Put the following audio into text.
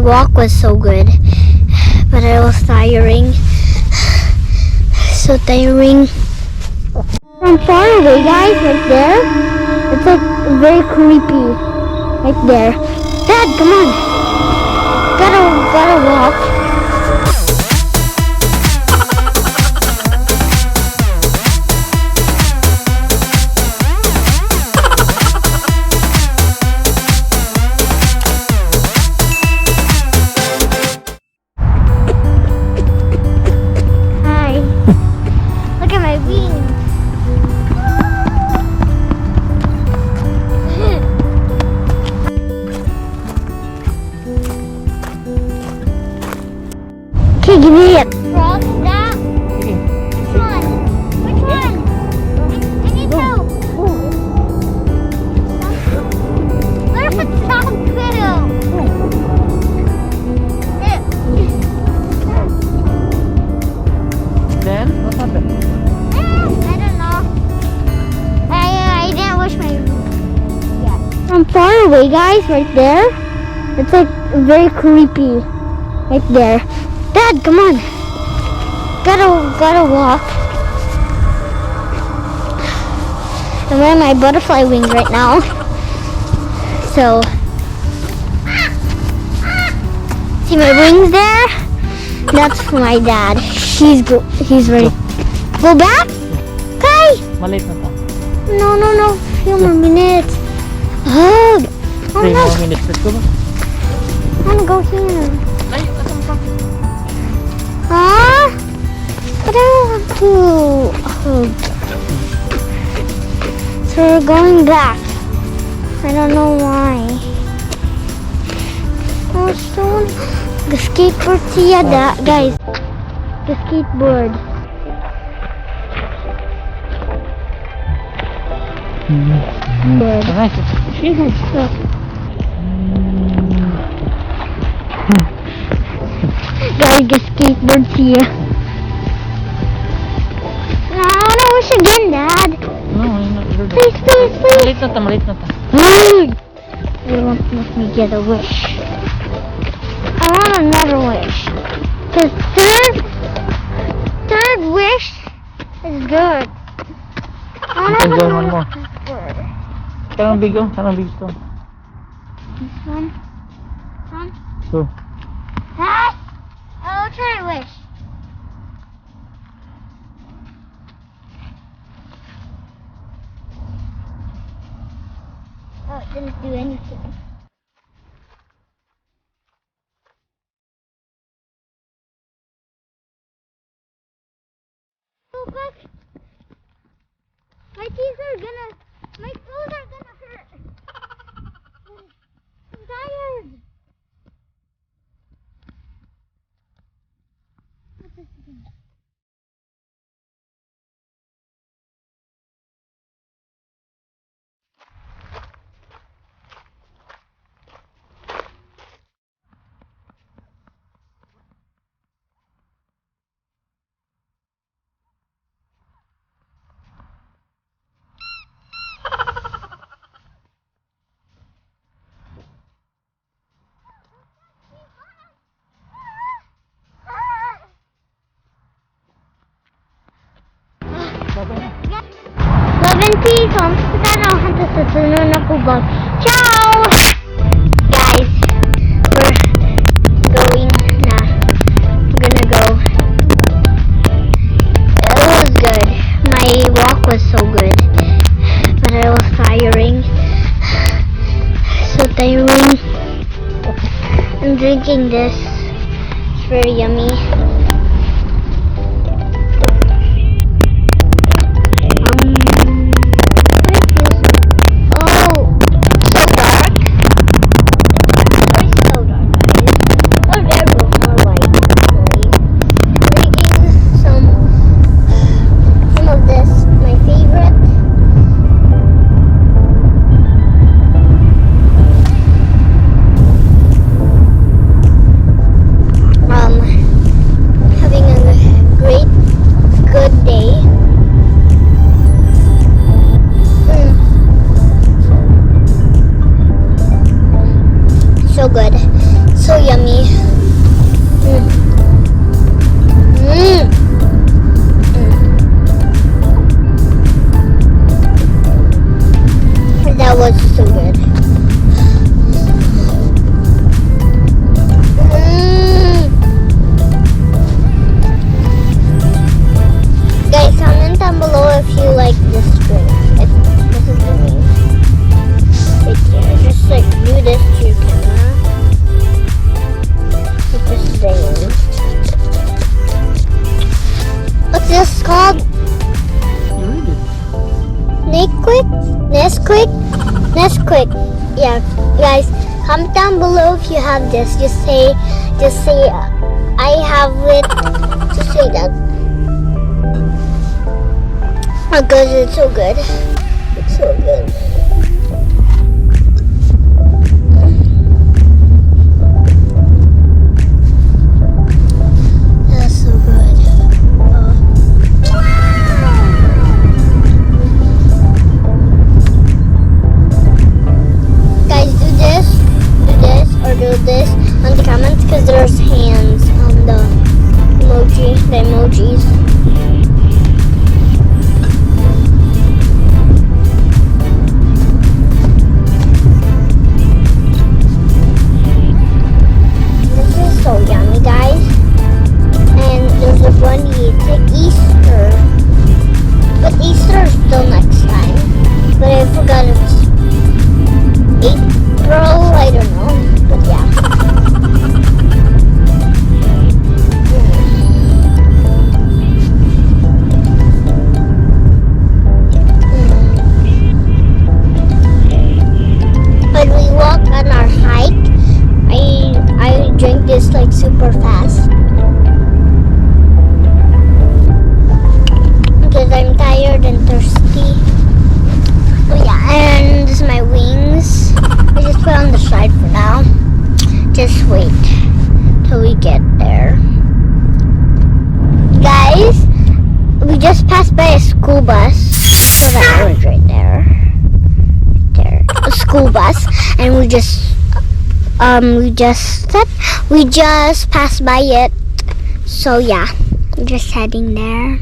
walk was so good, but it was tiring. So tiring. From far away, guys, right there, it's like very creepy. Right there. Dad, come on. Gotta walk. Look at my wings. Okay, give me it. Frog, that? Which one? Which one? I need to. What if it's not good? Then, what happened? I don't know. I didn't wash my room. Yeah. From far away, guys, right there, it's like very creepy. Right there. Dad, come on. Gotta walk. I'm wearing my butterfly wings right now. So, see my wings there? That's for my dad. He's ready. Go back? Okay. Maliit na to. No. Few more minutes. Hug. 3 more minutes. Let's go ba? I wanna go here. Ay, asan pa? Huh? But I don't want to hug. So we're going back. I don't know why. Oh, soon. The skateboard siya, guys. The skateboard. Good. Nice. Guys, the skateboard siya. No, I wanna wish again, Dad. No, I'm not sure. Please. Maliit na to. You won't let me get a wish. I want another wish. Cause third wish is good. I want to have One more. word. Kanang big to. This one. So, Dad, I'll try a wish. Oh, it didn't do anything. Go back. My clothes are gonna hurt. I'm tired. What's this again? Sana hanggang sa sunod na vlog. Ciao! Guys, we're going na. I'm gonna go. It was good. My walk was so good. But it was tiring. So tiring. I'm drinking this. It's very yummy. Nesquik? Nesquik? Nesquik. Yeah, guys, comment down below if you have this. Just say, I have it. Just say that. Because it's so good. It's so good. That's so good. Guys, do this, or do this on the comments because there's hands on the emojis. So yummy, guys. And there's a bunny. It's like Easter, but Easter is still next time. But I forgot it's April. I don't know, but yeah. When we walk on our hike, I drink this like super fast because I'm tired and thirsty. Oh yeah, and this is my wings. I just put on the side for now. Just wait till we get there. Guys, we just passed by a school bus. So that orange right there. There. A school bus, and we just passed by it. So yeah, we're just heading there.